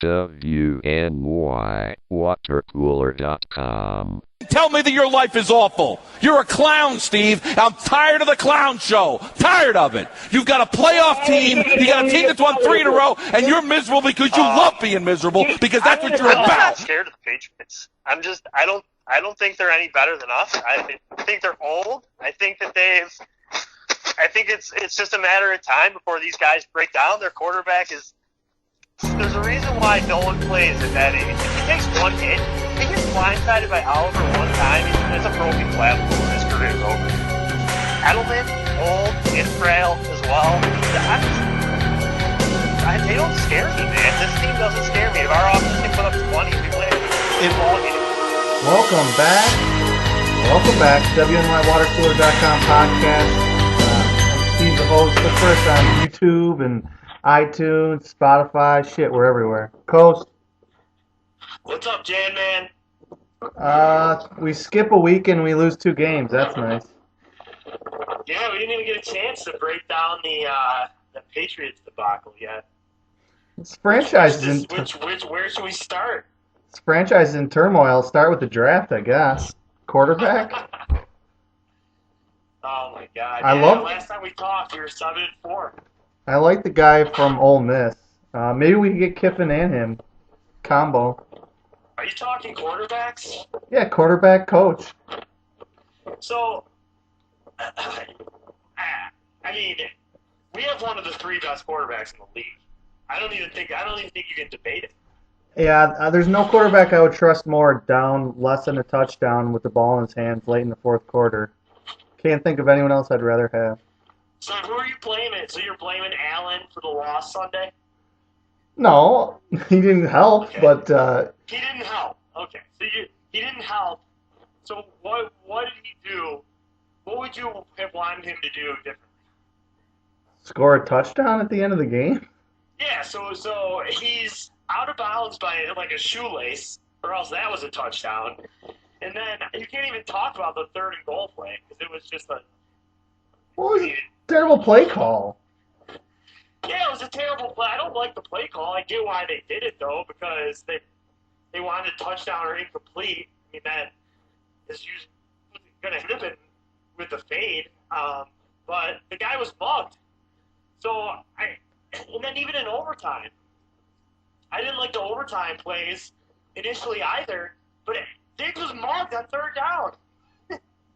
WNYWatercooler.com. Tell me that your life is awful. You're a clown, Steve. I'm tired of the clown show. Tired of it. You've got a playoff team. You got a team that's won 3 in a row, and you're miserable because you love being miserable because that's what you're I'm about. not scared of the Patriots. I don't think they're any better than us. I think they're old. I think it's just a matter of time before these guys break down. Their quarterback is. There's a reason why no one plays at that age. If he takes one hit, he gets blindsided by Oliver one time, it's a broken clavicle and his career is over. Edelman, old and frail as well. They don't scare me, man. This team doesn't scare me. If our offense can put up 20, we win. Welcome back. WNYWatercooler.com podcast. I'm Steve, the host. Look for us on YouTube and iTunes, Spotify, shit, we're everywhere. Coast. What's up, Jan, man? We skip a week and we lose 2 games. That's nice. Yeah, we didn't even get a chance to break down the Patriots debacle yet. This franchise is where should we start? This franchise is in turmoil. Start with the draft, I guess. Quarterback. Oh my God! Last time we talked, we were 7-4. I like the guy from Ole Miss. Maybe we can get Kiffin and him combo. Are you talking quarterbacks? Yeah, quarterback coach. So, I mean, we have one of the 3 best quarterbacks in the league. I don't even think you can debate it. Yeah, there's no quarterback I would trust more down less than a touchdown with the ball in his hands late in the 4th quarter. Can't think of anyone else I'd rather have. So who are you blaming? So you're blaming Allen for the loss Sunday? No, he didn't help, okay. But he didn't help. Okay, so he didn't help. So what did he do? What would you have wanted him to do differently? Score a touchdown at the end of the game? Yeah, so he's out of bounds by like a shoelace, or else that was a touchdown. And then you can't even talk about the 3rd and goal play because it was just a. What was a terrible play call? Yeah, it was a terrible play. I don't like the play call. I get why they did it though, because they wanted a touchdown or incomplete. I mean that is usually going to happen with the fade. But the guy was bugged. And then even in overtime, I didn't like the overtime plays initially either. But Diggs was mugged on 3rd down.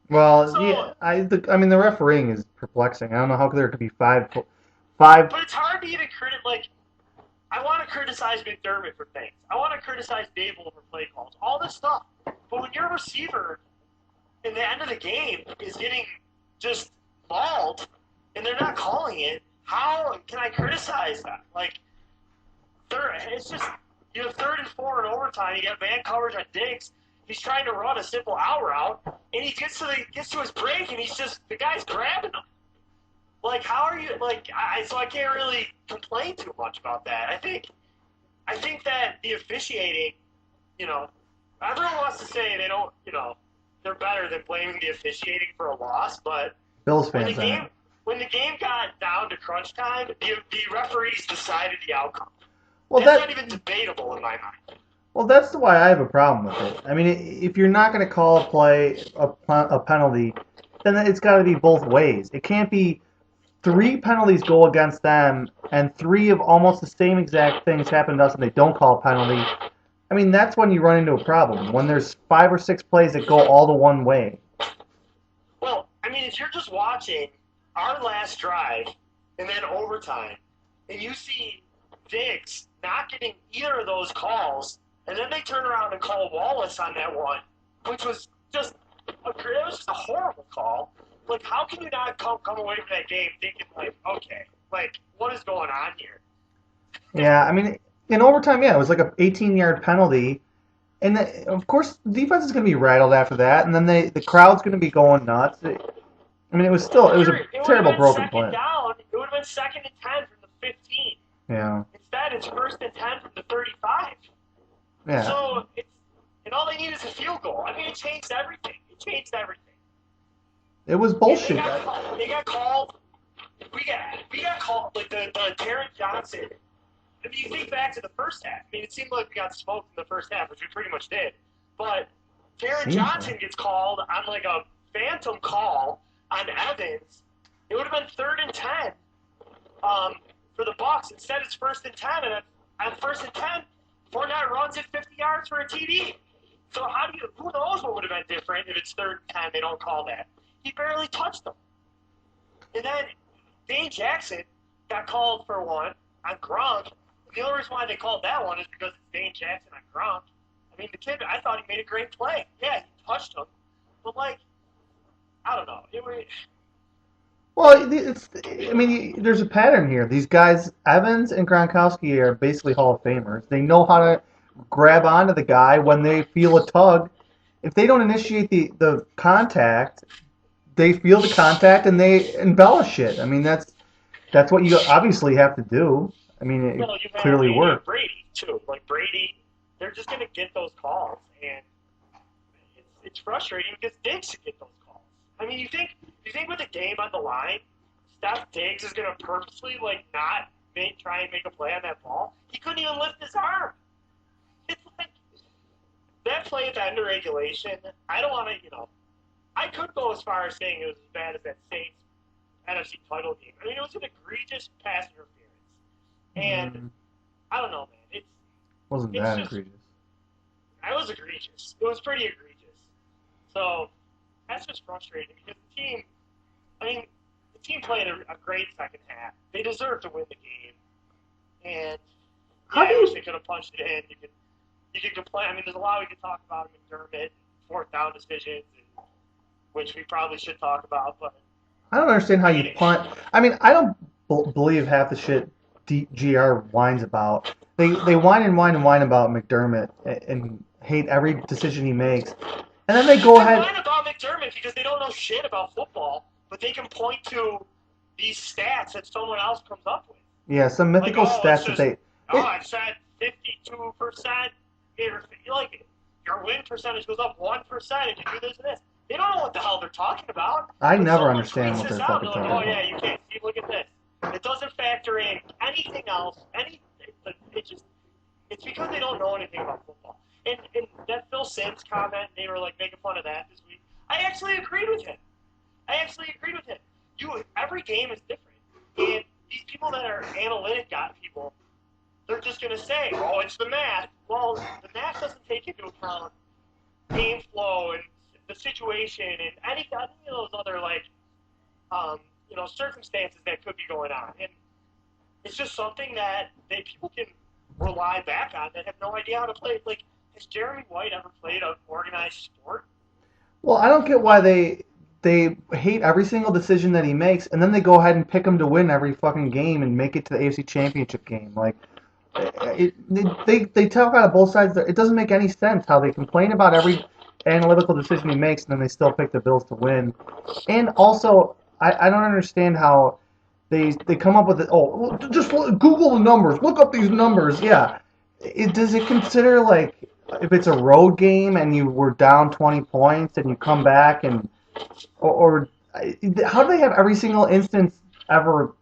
Well, yeah, I mean the refereeing is perplexing. I don't know how there could be five. But it's hard to even I want to criticize McDermott for things. I want to criticize Dable for play calls. All this stuff. But when your receiver in the end of the game is getting just mauled and they're not calling it, how can I criticize that? Like, it's just you have 3rd and 4 in overtime. You got man coverage on Diggs. He's trying to run a simple out route, and he gets to his break, and the guy's grabbing him. Like, how are you? Like, so I can't really complain too much about that. I think that the officiating, everyone wants to say they don't, they're better than blaming the officiating for a loss, but Bills fans when the game got down to crunch time, the referees decided the outcome. Well, that's not even debatable in my mind. Well, that's why I have a problem with it. I mean, if you're not going to call a penalty, then it's got to be both ways. It can't be 3 penalties go against them and 3 of almost the same exact things happen to us and they don't call a penalty. I mean, that's when you run into a problem, when there's 5 or 6 plays that go all the one way. Well, I mean, if you're just watching our last drive and then overtime, and you see Diggs not getting either of those calls, and then they turn around and call Wallace on that one, which was just a horrible call. Like, how can you not come away from that game thinking, like, okay, like, what is going on here? Yeah, I mean, in overtime, yeah, it was like an 18-yard penalty. And, of course, the defense is going to be rattled after that, and then the crowd's going to be going nuts. I mean, it was a terrible broken play. Down, it would have been 2nd and 10 from the 15. Yeah. Instead, it's 1st and 10 from the 35. Yeah. So, and all they need is a field goal. I mean, it changed everything. It was bullshit. They got called. We got called, like the Terrence Johnson I mean, you think back to the first half. I mean, it seemed like we got smoked in the first half, which we pretty much did. But Taron Johnson gets called on like a phantom call on Evans. It would have been 3rd and 10 for the Bucs. Instead, it's 1st and 10, and on 1st and 10, Fournette runs it 50 yards for a TD. So who knows what would have been different if it's 3rd and 10, they don't call that. He barely touched them. And then Dane Jackson got called for one on Gronk. The only reason why they called that one is because it's Dane Jackson on Gronk. I mean, the kid, I thought he made a great play. Yeah, he touched him. But, like, I don't know. Well, there's a pattern here. These guys, Evans and Gronkowski, are basically Hall of Famers. They know how to grab onto the guy when they feel a tug. If they don't initiate the contact, they feel the contact and they embellish it. I mean, that's what you obviously have to do. I mean, it clearly worked. Brady, too. Like, Brady, they're just going to get those calls, and it's frustrating because Diggs should get those calls. I mean, you think with the game on the line, Steph Diggs is going to purposely, like, not try and make a play on that ball? He couldn't even lift his arm. It's like, that play at the end of regulation, I don't want to, I could go as far as saying it was as bad as that Saints NFC title game. I mean, it was an egregious pass interference. And I don't know, man. Wasn't that egregious? It was egregious. It was pretty egregious. So that's just frustrating because the team played a great second half. They deserved to win the game. And I wish they could have punched it in. You could complain. I mean, there's a lot we could talk about McDermott, 4th down decisions, which we probably should talk about. But I don't understand how you punt. I mean, I don't believe half the shit GR whines about. They whine about McDermott and hate every decision he makes. And then they go ahead. They whine about McDermott because they don't know shit about football, but they can point to these stats that someone else comes up with. Yeah, some mythical stats that they. I said 52%. Your win percentage goes up 1% if you do this and this. They don't know what the hell they're talking about. I never understand what they're fucking talking about. Oh yeah, you can't see. Look at this. It doesn't factor in anything else. It's because they don't know anything about football. And that Phil Simms comment, they were like making fun of that this week. I actually agreed with him. Every game is different, and these people that are analytic people, they're just gonna say, "Oh, it's the math." Well, the math doesn't take into account game flow and the situation and any of those other circumstances that could be going on. And it's just something that people can rely back on that have no idea how to play. Like, has Jeremy White ever played an organized sport? Well, I don't get why they hate every single decision that he makes, and then they go ahead and pick him to win every fucking game and make it to the AFC Championship game. Like, they talk out of both sides. It doesn't make any sense how they complain about every analytical decision he makes, and then they still pick the Bills to win. And also, I don't understand how they come up with it. Oh, just Google the numbers. Look up these numbers. Yeah. Does it consider, like, if it's a road game and you were down 20 points and you come back or how do they have every single instance ever,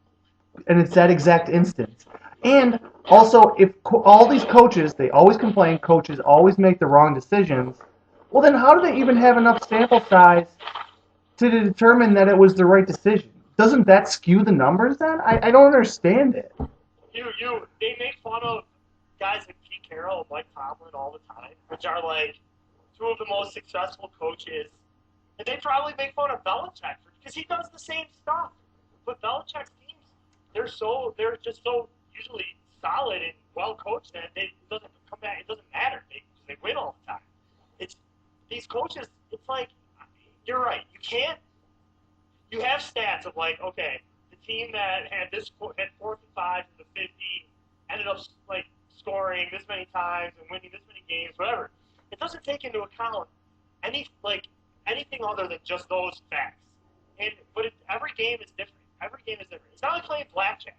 and it's that exact instance? And also, if all these coaches, they always complain, coaches always make the wrong decisions, well, then how do they even have enough sample size to determine that it was the right decision? Doesn't that skew the numbers then? I don't understand it. They make fun of guys like Pete Carroll and Mike Tomlin all the time, which are like two of the most successful coaches. And they probably make fun of Belichick because he does the same stuff. But Belichick's teams, they're just so usually solid and well coached that it doesn't come back. It doesn't matter. They win all the time. It's these coaches. It's like, you're right. You have stats of like, okay, the team that had 4th and 5 in the 50 ended up like scoring this many times and winning this many games, whatever. It doesn't take into account anything other than just those facts. But every game is different. It's not like playing blackjack.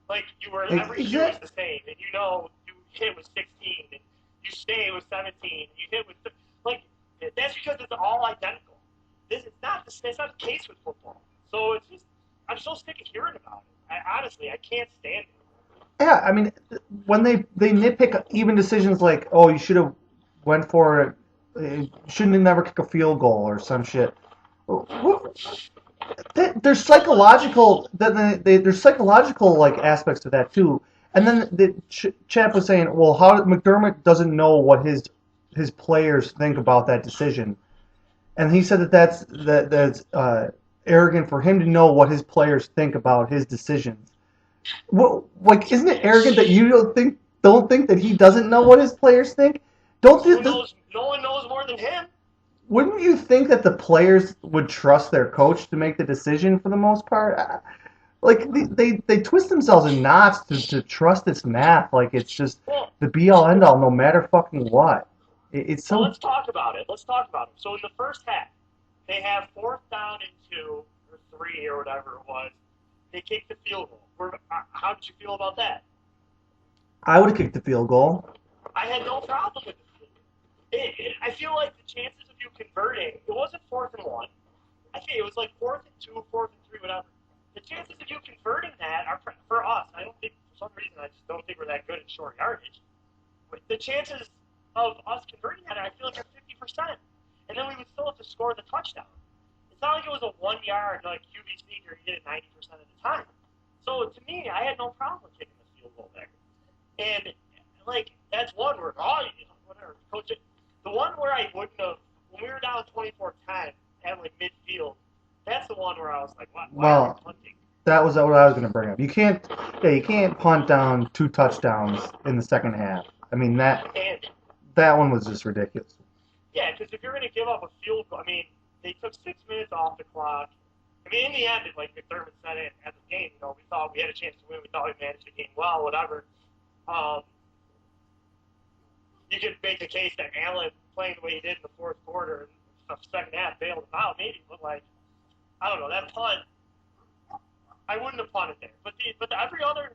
Like every shoe is the same, and you hit with 16, and you stay with 17, and you hit with that's because it's all identical. It's not the case with football. So it's just I'm so sick of hearing about it. I honestly can't stand it. Yeah, I mean, when they nitpick even decisions like, oh, you should have went for it, shouldn't have never kick a field goal or some shit. There's psychological there's psychological like aspects to that too. And then the chap was saying, well, how McDermott doesn't know what his players think about that decision, and he said that's arrogant for him to know what his players think about his decisions. Well, like, isn't it arrogant that you don't think that he doesn't know what his players think? Don't Who knows? No one knows more than him. Wouldn't you think that the players would trust their coach to make the decision for the most part? Like they twist themselves in knots to trust this math like it's just the be all end all no matter fucking what. It's so. Well, let's talk about it. So in the first half, they have 4th down and 2 or 3 or whatever it was. They kicked the field goal. How did you feel about that? I would have kicked the field goal. I had no problem with it. I feel like the chances of you converting, it wasn't 4th and 1. I think it was like 4th and 2, 4th and 3, whatever. The chances of you converting that are for us. I don't think, for some reason, I just don't think we're that good at short yardage. But the chances of us converting that, I feel like, are 50%. And then we would still have to score the touchdown. It's not like it was a 1 yard like QB sneaker you get it 90% of the time. So to me, I had no problem kicking the field goal there. And like that's one where whatever coach. The one where I wouldn't have when we were down 24-10 at like midfield. That's the one where I was like, why are we punting? That was what I was going to bring up. You can't punt down 2 touchdowns in the second half. I mean that one was just ridiculous. Yeah, because if you're going to give up a field goal, I mean, they took 6 minutes off the clock. I mean, in the end, like McDermott said it at the game, we thought we had a chance to win. We thought we managed the game well, whatever. You could make the case that Allen playing the way he did in the 4th quarter and the second half bailed him out, maybe, but like, I don't know, that punt, I wouldn't have punted there. But every other,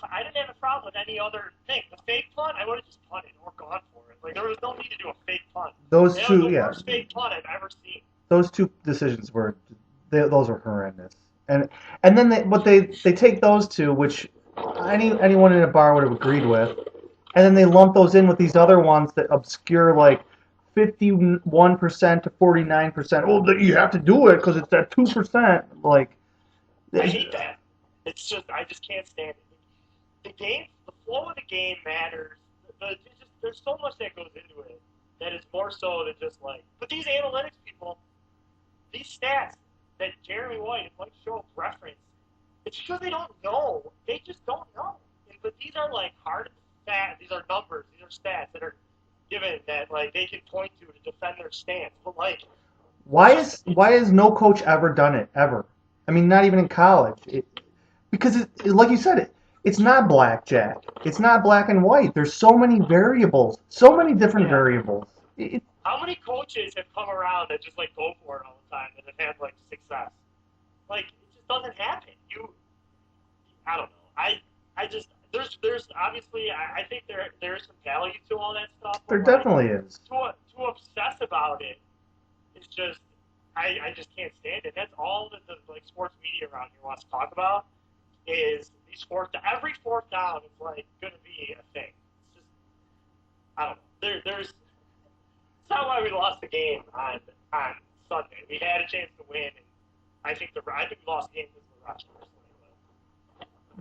I didn't have a problem with any other thing. The fake punt, I would have just punted or gone for it. Like, there was no need to do a fake punt. Those that two, was the yeah. worst fake punt I've ever seen. Those 2 decisions were horrendous. And then they take those 2, which anyone in a bar would have agreed with, and then they lump those in with these other ones that obscure like 51% to 49%. Oh, you have to do it because it's that 2%. Like, I hate that. It's just I just can't stand it. The game, the flow of the game matters. There's so much that goes into it that is more so than just like. But these analytics people, these stats that Jeremy White and Mike Schultz reference, it's because they don't know. They just don't know. But these are like hard stats. These are numbers. These are stats that are given that like they can point to defend their stance. But like, why has no coach ever done it ever? I mean, not even in college. Because like you said, it's not blackjack. It's not black and white. There's so many variables, so many different variables. How many coaches have come around that just like go for it all the time and have had like success? Like it just doesn't happen. I don't know. I just there's obviously I think there is some value to all that stuff. There definitely is. To obsess about it, it's just I just can't stand it. That's all that the like sports media around here wants to talk about is these every 4th down is like going to be a thing. It's just I don't know. There's it's not why we lost the game on Sunday. We had a chance to win, and I think we lost the game because of the rush.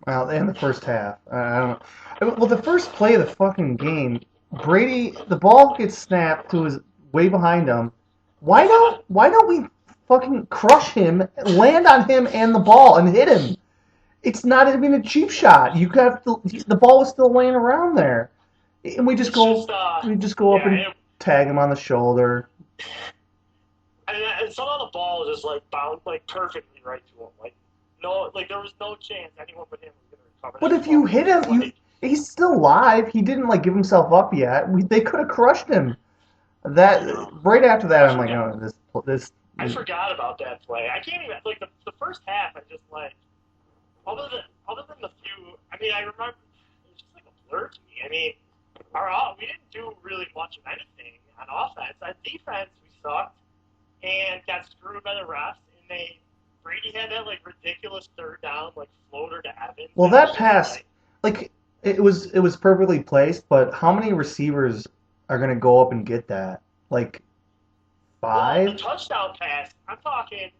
Well, in the first half, I don't know. Well, the first play of the fucking game, Brady, the ball gets snapped to his way behind him. Why don't we fucking crush him, land on him and the ball, and hit him? It's not even a cheap shot. The ball was still laying around there, and we just go up and tag him on the shoulder. And somehow the ball was just like bounced like perfectly right to him. Like no, like there was no chance anyone but him was going to recover. But if you hit him, he's still alive. He didn't like give himself up yet. They could have crushed him. Right after that, I'm like, oh, this. I forgot about that play. I can't even like the first half. I just like other than the few. I mean, I remember it was just like a blur to me. I mean, we didn't do really much of anything on offense. On defense, we sucked and got screwed by the refs. And Brady had that like ridiculous 3rd down like floater to Evans. Well, that pass, like it was perfectly placed, but how many receivers are going to go up and get that? Like Well, the 5? touchdown pass, I'm talking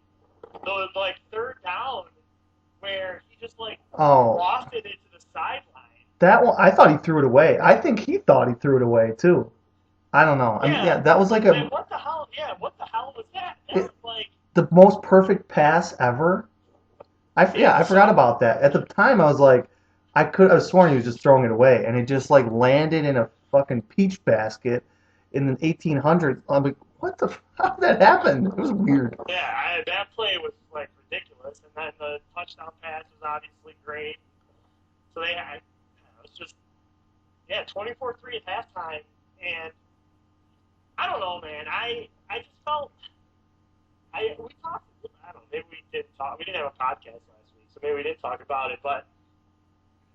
the like third down where he just like Oh, lofted it to the sideline. that one, I thought he threw it away. I think he thought he threw it away too. I don't know. I mean, Yeah, yeah, that was like like what the hell? Yeah, what the hell was that? That it, was like the most perfect pass ever. I forgot so. about that. At the time, I was like, I was sworn he was just throwing it away, and it just like landed in a fucking peach basket in the 1800s. I'm like, what the? How did that happen? It was weird. Yeah, that play was like ridiculous, and then the touchdown pass was obviously great. So it was just 24-3 at halftime, and I don't know, man. I just felt we talked. I don't know. Maybe we didn't talk. We didn't have a podcast last week, so maybe we didn't talk about it. But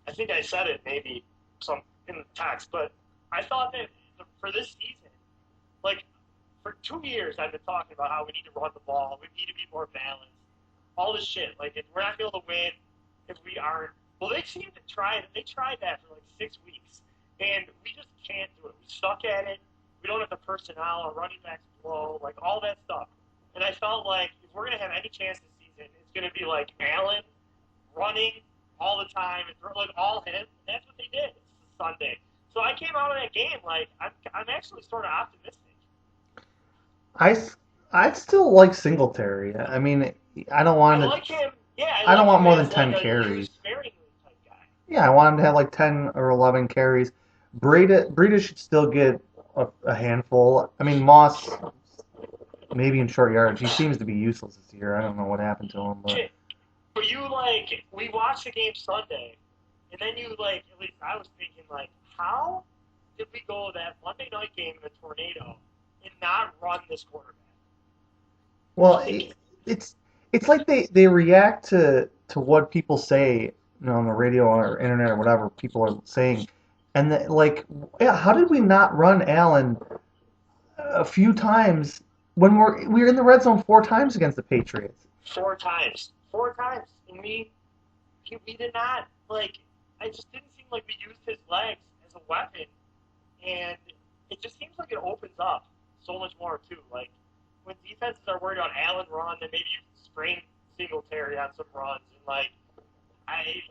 I think I said it maybe some in the text. But I thought that for this season, like for 2 years, I've been talking about how we need to run the ball. We need to be more balanced. All this shit. Like if we're not going to win if we aren't. Well, they seem to try it. They tried that for like 6 weeks, and we just can't do it. We suck at it. We don't have the personnel. Our running backs blow. Like all that stuff. And I felt like if we're going to have any chance this season, it's going to be like Allen running all the time and like all him. And that's what they did. It's Sunday. So I came out of that game like I'm actually sort of optimistic. I I still like Singletary. I mean, I don't I want him to. like him. Yeah, I I don't like want him more than as like 10 a carries. use sparingly type guy. Yeah, I want him to have like 10 or 11 carries. Breida should still get a handful. I mean, Moss maybe in short yards. He seems to be useless this year. I don't know what happened to him, but Shit. But you like we watched the game Sunday, and then you like at least I was thinking like how did we go that Monday night game in the tornado and not run this quarterback? well, Like it's like they react to what people say, on the radio or internet or whatever people are saying, and like, yeah, how did we not run Allen a few times when we were in the red zone 4 times against the Patriots? 4 times, and we did not like. I just didn't seem like we used his legs as a weapon, and it just seems like it opens up so much more too. Like when defenses are worried about Allen run, then maybe you sprain Singletary on some runs, and like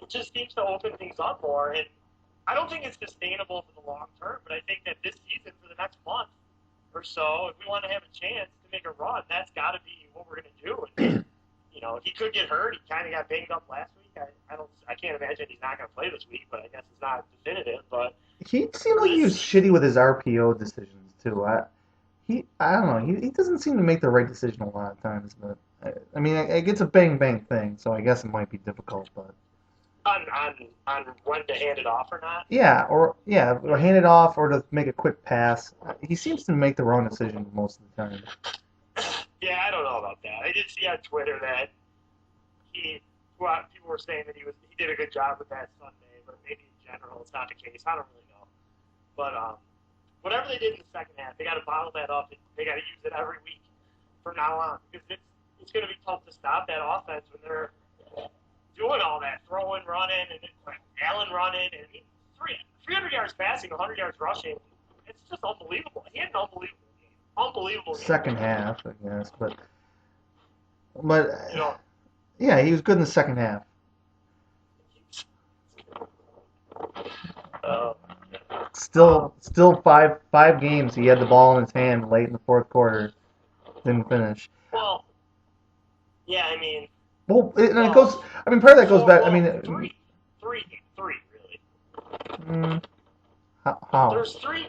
it just seems to open things up more. And I don't think it's sustainable for the long term, but I think that this season, for the next month or so, if we want to have a chance to make a run, that's got to be what we're going to do. And, he could get hurt. He kind of got banged up last week. I can't imagine he's not going to play this week, but I guess it's not definitive. But He seemed like he was shitty with his RPO decisions too. I don't know. He doesn't seem to make the right decision a lot of times. But I mean, it's a bang bang thing, so I guess it might be difficult. But on when to hand it off or not. or hand it off or to make a quick pass. He seems to make the wrong decision most of the time. Yeah, I don't know about that. I did see on Twitter that people were saying that he did a good job with that Sunday, but maybe in general it's not the case. I don't really know. But whatever they did in the second half, they got to bottle that up and they got to use it every week from now on because it's going to be tough to stop that offense when they're doing all that, throwing, running, and Allen running, and 300 yards passing, 100 yards rushing. It's just unbelievable. He had an unbelievable game. Unbelievable game. Second half, I guess, but You know, yeah, he was good in the second half. Still five games. He had the ball in his hand late in the fourth quarter, didn't finish. well, yeah, I mean, It goes. I mean, part of that goes back. I mean, three, really. how? There's three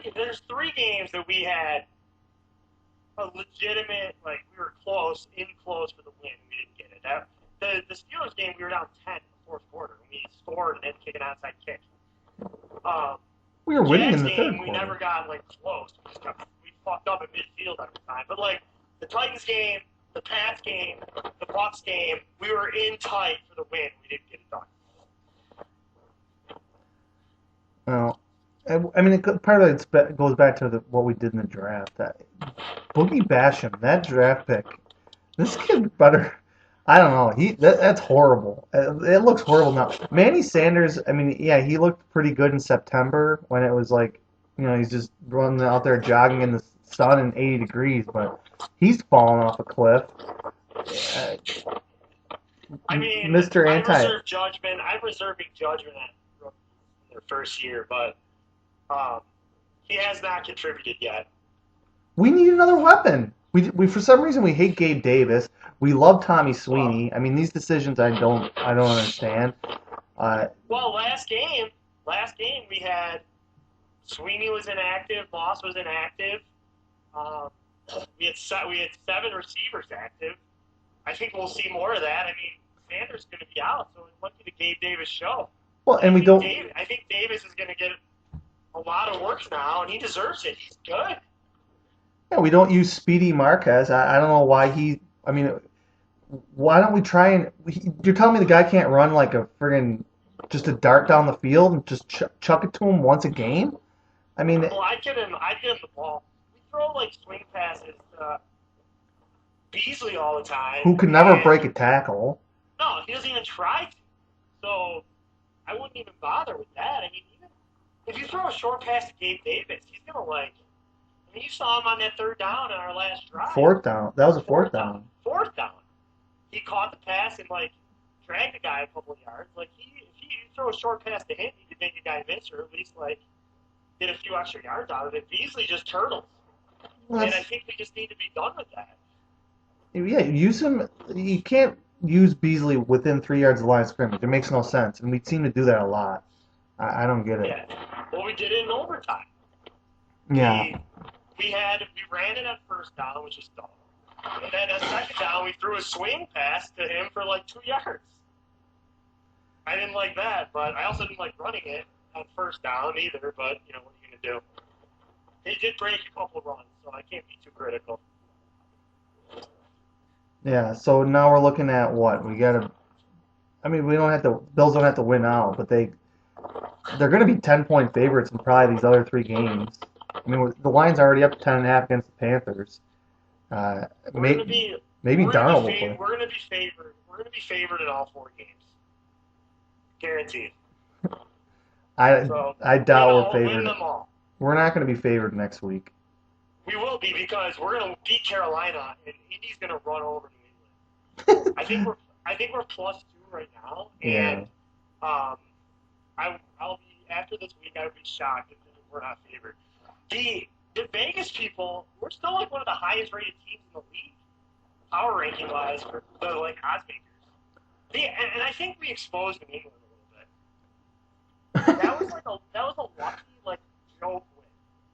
games that we had a legitimate, like we were close for the win. We didn't get it. The Steelers game, we were down 10 in the fourth quarter. We scored and then kick an outside kick. We were winning in the game, third we quarter. never got like close. We fucked up at midfield every time. But like the Titans game, the Pats game, the Bucs game, we were in tight for the win. We didn't get it done. Well, I mean, part of it goes back to what we did in the draft. Boogie Basham, that draft pick, this kid better. I don't know. That's horrible. It looks horrible now. Manny Sanders, I mean, yeah, he looked pretty good in September when it was like, he's just running out there jogging in the sun in 80 degrees, but he's falling off a cliff. Uh, I mean, Mr. Anti. I'm reserving judgment on their first year, but he has not contributed yet. We need another weapon. We for some reason we hate Gabe Davis. We love Tommy Sweeney. I mean, these decisions I don't understand. Well, last game we had Sweeney was inactive, Moss was inactive. We had 7 receivers active. I think we'll see more of that. I mean, Sanders is going to be out, so it might be the Gabe Davis show. Well, and we don't. I think Davis is going to get a lot of work now, and he deserves it. He's good. Yeah, we don't use Speedy Marquez. I don't know why he. I mean, why don't we try and? You're telling me the guy can't run like a friggin' just a dart down the field and just chuck it to him once a game? I mean, well, I'd give him the ball. We throw like swing passes to Beasley all the time. Who could never break a tackle? No, he doesn't even try to. So I wouldn't even bother with that. I mean, even if you throw a short pass to Gabe Davis, he's gonna like. I mean, you saw him on that 3rd down in our last drive. 4th down. That was a 4th down. 4th down. He caught the pass and like dragged the guy a couple of yards. Like if you throw a short pass to him, you could make a guy miss or at least like get a few extra yards out of it. Beasley just turtles. Well, and I think we just need to be done with that. Yeah, use him. You can't use Beasley within 3 yards of the line of scrimmage. It makes no sense, and we seem to do that a lot. I don't get it. Yeah. Well, we did it in overtime. Yeah. We ran it on 1st down, which is dumb. And then on 2nd down, we threw a swing pass to him for like 2 yards. I didn't like that, but I also didn't like running it on 1st down either. But what are you gonna do? He did break a couple of runs, so I can't be too critical. Yeah. So now we're looking at what we gotta. I mean, we don't have to. Bills don't have to win out, but they're going to be 10-point favorites in probably these other 3 games. I mean, the line's already up to 10.5 against the Panthers. Maybe Darnold will play. We're going to be favored. We're going to be favored in all 4 games, guaranteed. I doubt we're favored. Win them all. We're not going to be favored next week. We will be because we're going to beat Carolina, and Indy's going to run over New England. I think we're +2 right now, and I'll be after this week. I would be shocked if we're not favored. The Vegas people, we're still like one of the highest rated teams in the league, power ranking wise, for the like odds makers. And I think we exposed New England a little bit. That was a lucky like joke win.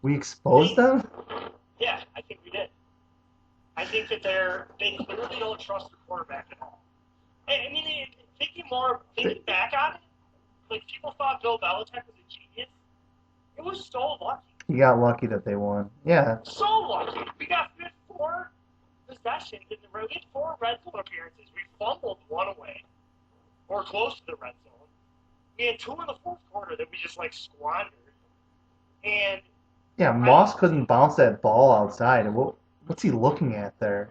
We exposed them? Yeah, I think we did. I think that they clearly don't trust the quarterback at all. I mean, thinking back on it, like people thought Bill Belichick was a genius. It was so lucky. You got lucky that they won. Yeah. So lucky. We had 4 possessions in we had 4 red zone appearances. We fumbled 1 away, or close to the red zone. We had 2 in the 4th quarter that we just like squandered. And yeah, Moss couldn't bounce that ball outside. What's he looking at there?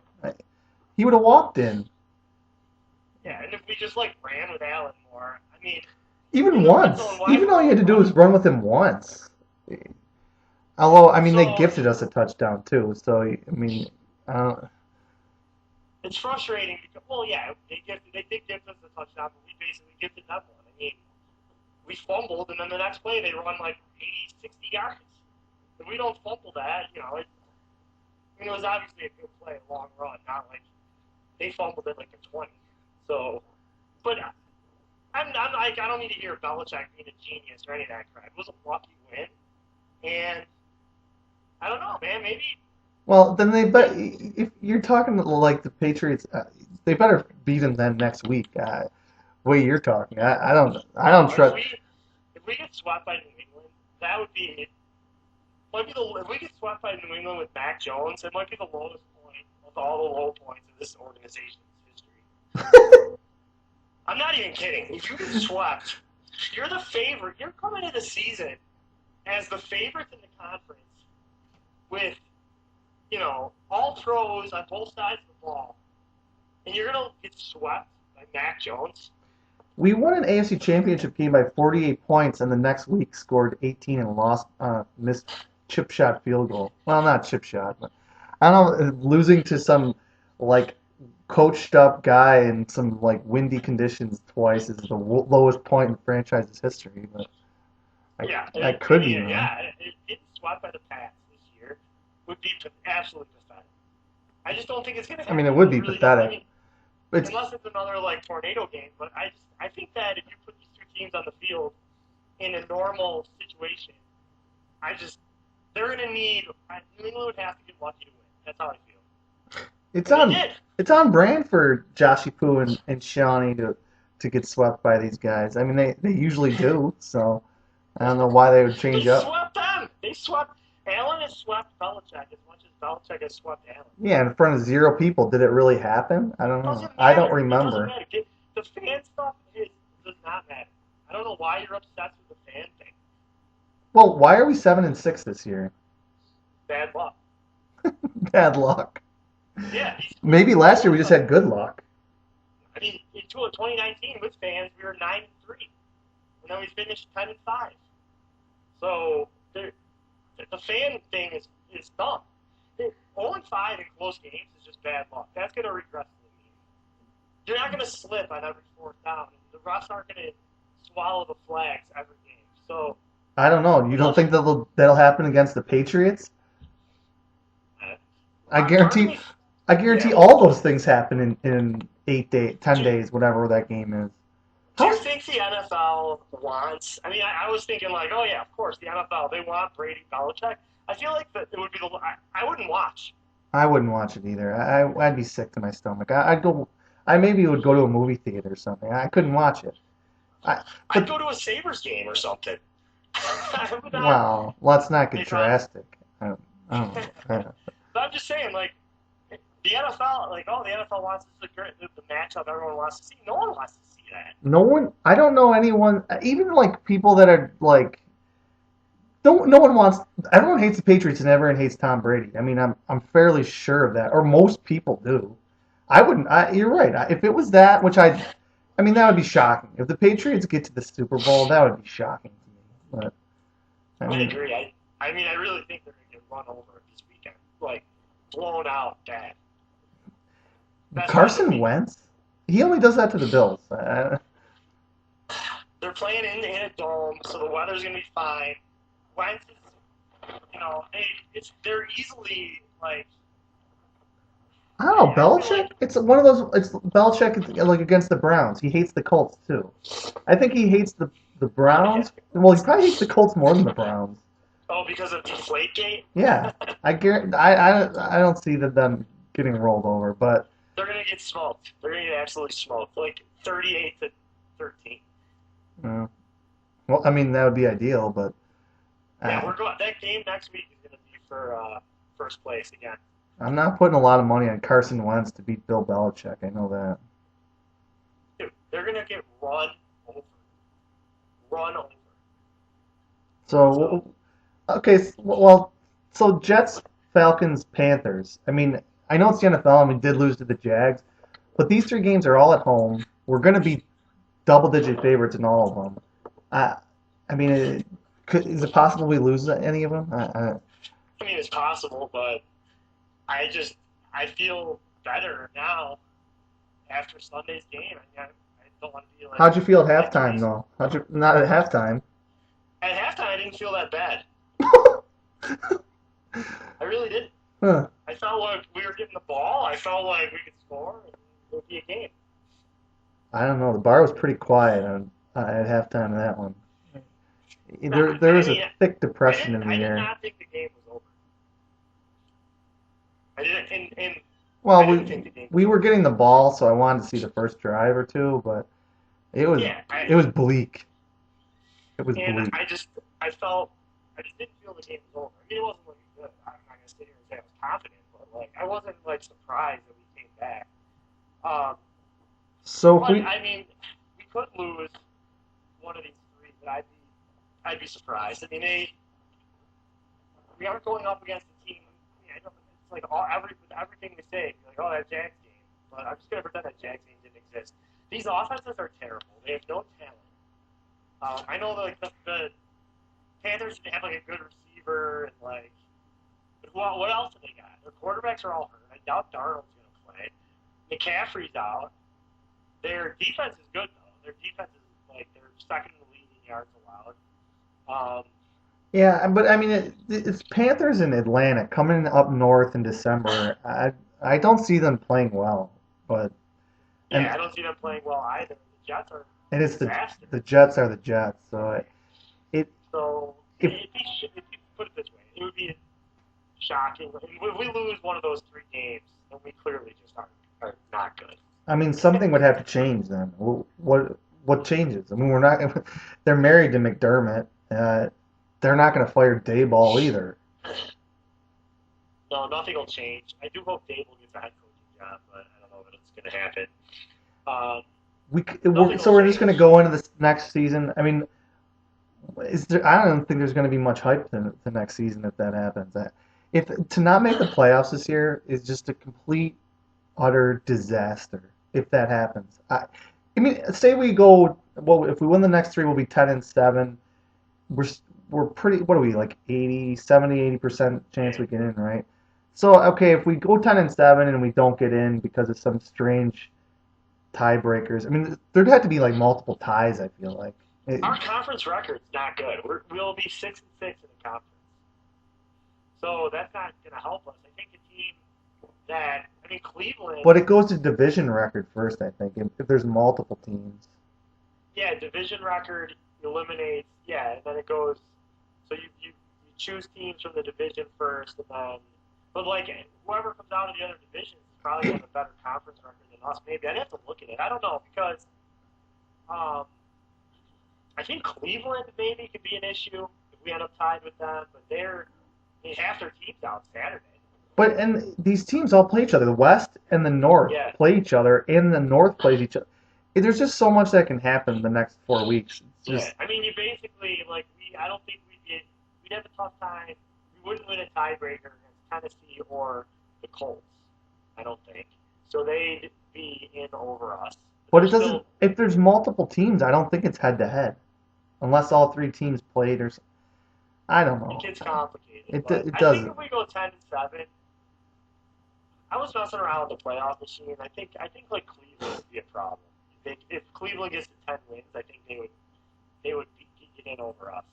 He would have walked in. Yeah, and if we just like ran with Allen more, I mean. Even once. Even all you had to do was run with him once. Although, I mean, they gifted us a touchdown, too. So, I mean, it's frustrating because, well, yeah, they did gift us a touchdown, but we basically gifted them one. I mean, we fumbled, and then the next play they run like 80, 60 yards. If we don't fumble that, it was obviously a good play, a long run, not like they fumbled it like a 20. So, but I'm like, I don't need to hear Belichick being a genius or any of that crap. It was a lucky win, and I don't know, man. Maybe. Well, then if you're talking like the Patriots, they better beat them then next week. Way you're talking, I don't trust. If we get swept by New England, that would be. If we get swept by New England with Mac Jones, it might be the lowest point of all the low points of this organization's history. I'm not even kidding. If you get swept, you're the favorite. You're coming into the season as the favorite in the conference with, all throws on both sides of the ball. and you're gonna get swept by Mac Jones. We won an AFC Championship game by 48 points, and the next week scored 18 and lost missed chip shot field goal. Well, not chip shot, but I don't know, losing to some like coached up guy in some like windy conditions twice is the lowest point in franchise's history. But I could be wrong. Yeah, getting swept by the Pats this year would be absolutely pathetic. I just don't think it's gonna happen. I mean, it would be really pathetic. I mean, unless it's another like tornado game, but I think that if you put these two teams on the field in a normal situation, they're gonna need New England would have to get lucky to win. That's how I feel. It's on brand for Joshy Poo and Shawnee to get swept by these guys. I mean, they usually do, so I don't know why they would change up. They swept them. They swept. Allen has swept Belichick as much as Belichick has swept Allen. Yeah, in front of 0 people. Did it really happen? I don't know. I don't remember. It doesn't matter. The fan stuff does not matter. I don't know why you're obsessed with the fan thing. Well, why are we 7-6 this year? Bad luck. Bad luck. Yeah. Maybe last year we just had good luck. I mean, in 2019 with fans, we were 9-3, and then we finished 10-5. So the fan thing is dumb. 0-5 in close games is just bad luck. That's going to regress to the mean. You're not going to slip on every fourth down. The refs aren't going to swallow the flags every game. So I don't know. You don't think that'll happen against the Patriots? I guarantee all those things happen in 10 days, whatever that game is. Do you think the NFL wants? I mean, I was thinking like, oh yeah, of course, the NFL they want Brady Belichick. I feel like that it would be I wouldn't watch. I wouldn't watch it either. I'd be sick to my stomach. I maybe would go to a movie theater or something. I couldn't watch it. I'd go to a Sabres game or something. Wow, let's not get drastic. I don't know. But I'm just saying, like, the NFL, like, oh, the NFL wants the matchup everyone wants to see. No one wants to see that. No one. I don't know anyone. Even like people that are like. No one wants. Everyone hates the Patriots and everyone hates Tom Brady. I mean, I'm fairly sure of that, or most people do. I wouldn't. You're right. If it was that, which I mean, that would be shocking. If the Patriots get to the Super Bowl, that would be shocking to me. But I agree. I mean, I really think they're going to get run over this weekend, like blown out bad. Carson Wentz, he only does that to the Bills. They're playing in a dome, so the weather's going to be fine. Wentz is, they're easily like. I don't know, Belichick. It's one of those. It's Belichick like against the Browns. He hates the Colts too. I think he hates the Browns. Well, he probably hates the Colts more than the Browns. Oh, because of Deflategate? Yeah, I don't see them getting rolled over, but they're gonna get smoked. They're gonna get absolutely smoked, like 38-13. Well, I mean that would be ideal, but yeah, we're going. That game next week is gonna be for first place again. I'm not putting a lot of money on Carson Wentz to beat Bill Belichick. I know that. Dude, they're gonna get run over. Run over. So okay, well, so Jets, Falcons, Panthers. I mean, I know it's the NFL and we did lose to the Jags, but these 3 games are all at home. We're going to be double-digit favorites in all of them. I mean, is it possible we lose any of them? I mean, it's possible, but I feel better now after Sunday's game. I don't want to be like. How'd you feel at halftime, though? Not at halftime. At halftime, I didn't feel that bad. I really didn't. Huh. I felt like we were getting the ball. I felt like we could score, and it would be a game. I don't know. The bar was pretty quiet at halftime of that one. There was a thick depression in the air. I did not think the game was over. I didn't. Well, we were getting the ball, so I wanted to see the first drive or two, but it was bleak. It was bleak. I just didn't feel the game was over. I mean, it wasn't looking good. I'm not gonna sit here and say I was confident, but like I wasn't like surprised that we came back. I mean, we could lose one of these 3, but I'd be surprised. I mean, we aren't going up against a team. It's like everything we say. Like, oh, that Jags game. but I'm just going to pretend that Jags game didn't exist. These offenses are terrible. They have no talent. I know the Panthers didn't have like a good receiver and like, but what else do they got? Their quarterbacks are all hurt. I doubt Darnold's going to play. McCaffrey's out. Their defense is good though. Their defense is like they're second in the league in yards allowed. Yeah, but I mean, it's Panthers in Atlanta coming up north in December. I don't see them playing well, but I don't see them playing well either. The Jets are and it's disaster. the Jets are the Jets, so if you put it this way, it would be shocking if we lose one of those 3 games, then we clearly just are not good. I mean, something would have to change then. What changes? I mean, we're not. They're married to McDermott. They're not going to fire Dayball either. No, nothing will change. I do hope Dable gets a head coaching job, but I don't know if it's going to happen. We're just going to go into this next season. I mean, I don't think there's going to be much hype the next season if that happens. If to not make the playoffs this year is just a complete, utter disaster. If that happens, I mean, say we go. Well, if we win the next 3, we'll be 10-7. We're pretty. What are we like 80% chance we get in, right? So okay, if we go 10-7 and we don't get in because of some strange tiebreakers, I mean, there'd have to be like multiple ties. I feel like our conference record's not good. We'll be 6-6 in the conference, so that's not going to help us. I think a team that Cleveland. But it goes to division record first. I think if there's multiple teams. Yeah, division record eliminates. Yeah, and then it goes. So you choose teams from the division first, and then, but like whoever comes out of the other divisions is probably have a better conference record than us. Maybe I'd have to look at it. I don't know because, I think Cleveland maybe could be an issue if we end up tied with them. But half their team's out Saturday. But and these teams all play each other. The West and the North play each other, and the North plays each other. There's just so much that can happen the next 4 weeks. Yeah, I mean, you basically I don't think we'd have a tough time. We wouldn't win a tiebreaker against Tennessee or the Colts. I don't think so. They'd be in over us. But it doesn't. If there's multiple teams, I don't think it's head to head, unless all 3 teams played or. I don't know. It gets complicated. It I does. think if we go 10-7, I was messing around with the playoff machine. I think like Cleveland would be a problem. If Cleveland gets to 10 wins, I think they would get in over us.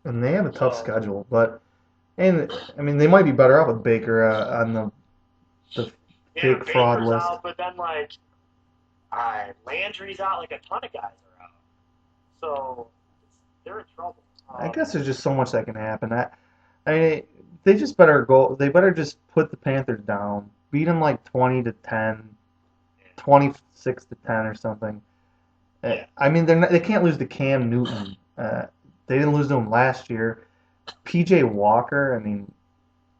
And they have a tough schedule, and I mean they might be better off with Baker on the fake fraud Baker's list. out, but then Landry's out, like a ton of guys are out, so they're in trouble. I guess there's just so much that can happen. I mean, they just better go. They better just put the Panthers down, beat them like 20-10, 26-10 or something. Yeah. I mean, they can't lose to Cam Newton. They didn't lose to him last year. P.J. Walker, I mean,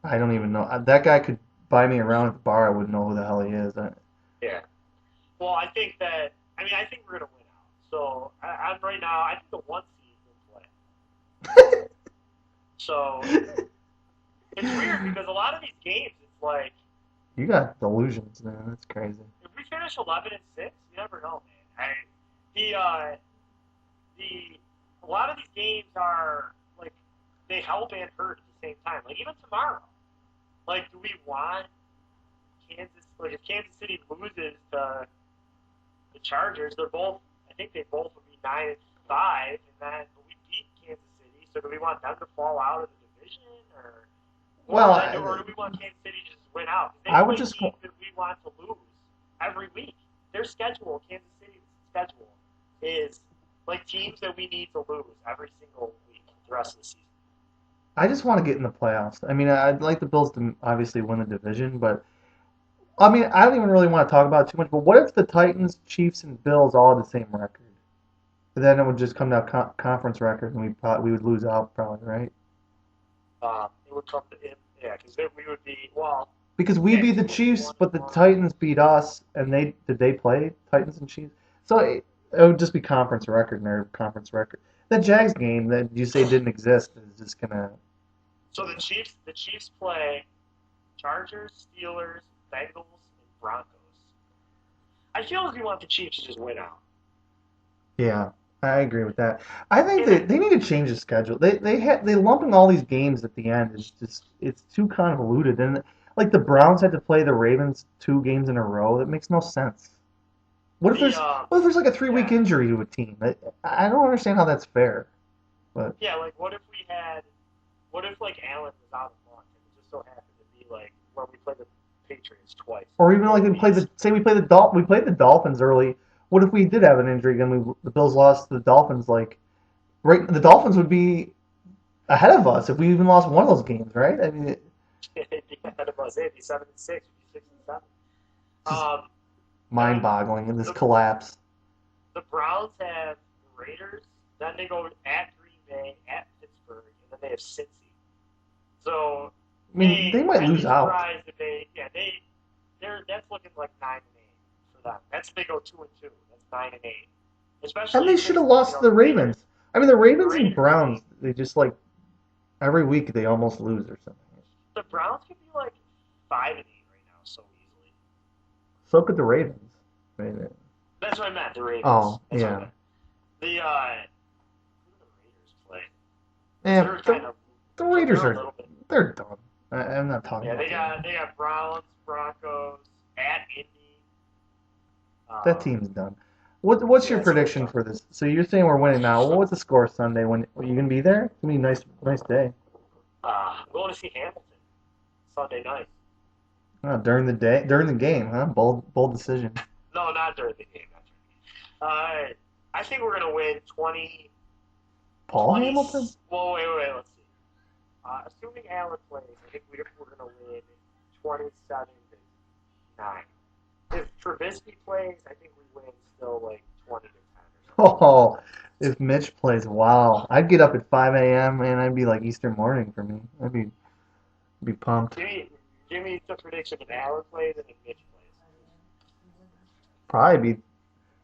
I don't even know. That guy could buy me around at the bar. I wouldn't know who the hell he is. Yeah. Well, I think we're going to win out. So, I'm right now, I think the 1 seed will play. So, it's weird because a lot of these games, it's like. You got delusions, man. That's crazy. If we finish 11-6, you never know, man. A lot of these games are like they help and hurt at the same time. Like even tomorrow, like do we want Kansas? Like if Kansas City loses to the Chargers, I think they both would be 9-5, and then we beat Kansas City. So do we want them to fall out of the division, or do we want Kansas City to just win out? I would just teams that we want to lose every week. Their schedule, Kansas City's schedule, is like teams that we need to lose every single week the rest of the season. I just want to get in the playoffs. I mean, I'd like the Bills to obviously win the division, but I mean, I don't even really want to talk about it too much. But what if the Titans, Chiefs, and Bills all had the same record? Then it would just come down conference record, and we would lose out probably, right? It would come to because we would be because we beat the Chiefs, but the Titans beat us, and did they play Titans and Chiefs? So it would just be conference record and their conference record. That Jags game that you say didn't exist is just gonna. So the Chiefs play Chargers, Steelers, Bengals, and Broncos. I feel like we want the Chiefs to just win out. Yeah, I agree with that. I think that they need to change the schedule. They lumping all these games at the end is just it's too convoluted. And like the Browns had to play the Ravens 2 games in a row. That makes no sense. What if there's like a 3-week injury to a team? I don't understand how that's fair. But yeah, like what if like Allen was out a month and it just so happened to be like when we played the Patriots twice. Or even like we played the Dolphins early. What if we did have an injury and the Bills lost to the Dolphins? Like, right, the Dolphins would be ahead of us if we even lost one of those games, right? I mean, They'd be ahead of us. They'd be 7-6, we'd be 6-7. Mind-boggling in this collapse. The Browns have the Raiders, then they go at Green Bay, at Pittsburgh, and then they have Cincy. So I mean, they might lose out. That's looking like 9-8 for them. That's if they go 2-2. That's 9-8. Especially And they should have lost to the Ravens. I mean, the Ravens and Browns, they just like every week they almost lose or something. The Browns could be like 5-8 right now so easily. So could the Ravens. That's what I meant. The Ravens. Oh, That's yeah. Who do the Raiders play? Yeah, the Raiders they're done. I'm not talking about that. They got Browns, Broncos, at Indy. That team's done. What's your prediction for this? So you're saying we're winning now. What's the score Sunday? Are you going to be there? It's going to be a nice day. We're going to see Hamilton Sunday night. During the game, huh? Bold decision. No, not during the game. I think we're going to win 20. Hamilton? Well, wait, let's see. Assuming Allen plays, I think we're going to win 27-9. If Trubisky plays, I think we win still like 20-10. Oh, if Mitch plays, wow! I'd get up at 5 a.m. and I'd be like Easter morning for me. I'd be pumped. Give me the prediction if Allen plays and if Mitch plays. Probably be.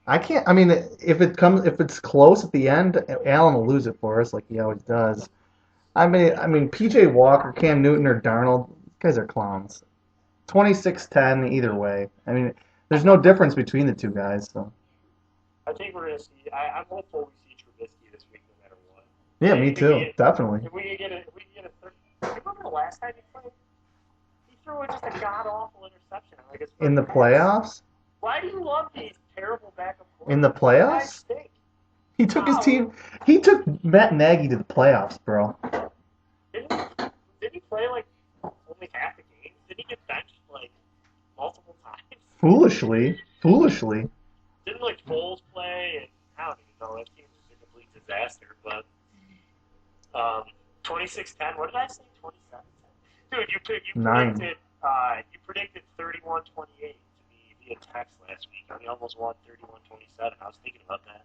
I can't. I mean, if it's close at the end, Allen will lose it for us like he always does. I mean, P.J. Walker, Cam Newton, or Darnold, these guys are clowns. 26-10 either way. I mean, there's no difference between the two guys. So. I think we're gonna see. I'm hopeful we see Trubisky this week, no matter what. Yeah, me too. Definitely. If we can get a third. Remember the last time he played? He threw just a god awful interception. Like in the playoffs. Why do you love these terrible backup quarterbacks? In the playoffs? He took his team. He took Matt Nagy to the playoffs, bro. Didn't he play like only half the game? Did he get benched like multiple times? Foolishly. Didn't like Foles play? And I don't even know. That team was a complete disaster. But 26-10. What did I say? 27-10. Dude, you predicted 31-28 to me via text last week. I almost won 31-27. I was thinking about that.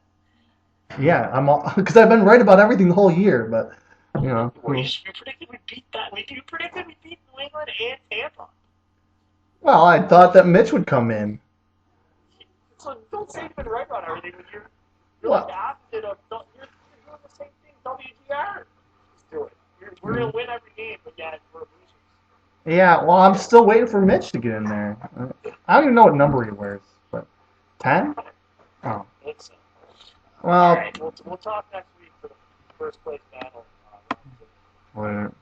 Yeah, because I've been right about everything the whole year, but you know. You predicted we beat that. You predicted we beat New England and Tampa. Well, I thought that Mitch would come in. So don't say you've been right about everything when you're like the opposite of you're doing the same thing WGR is doing. We're gonna win every game, but yet we're losers. Yeah, well, I'm still waiting for Mitch to get in there. I don't even know what number he wears, but 10? Oh. Well, all right, we'll talk next week for the first place battle. Whatever.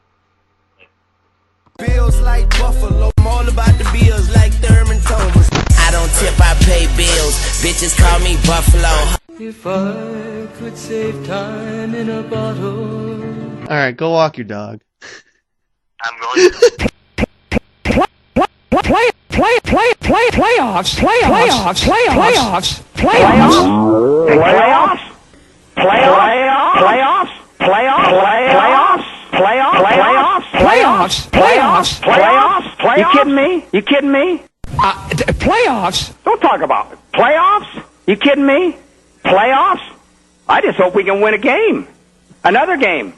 Bills like Buffalo, I'm all about the Bills like Thurman Thomas. I don't tip, I pay bills. Bitches call me Buffalo. If I could save time in a bottle. All right, go walk your dog. I'm going to. Playoffs. You kidding me? Playoffs? Don't talk about it. Playoffs? You kidding me? Playoffs? I just hope we can win a game. Another game.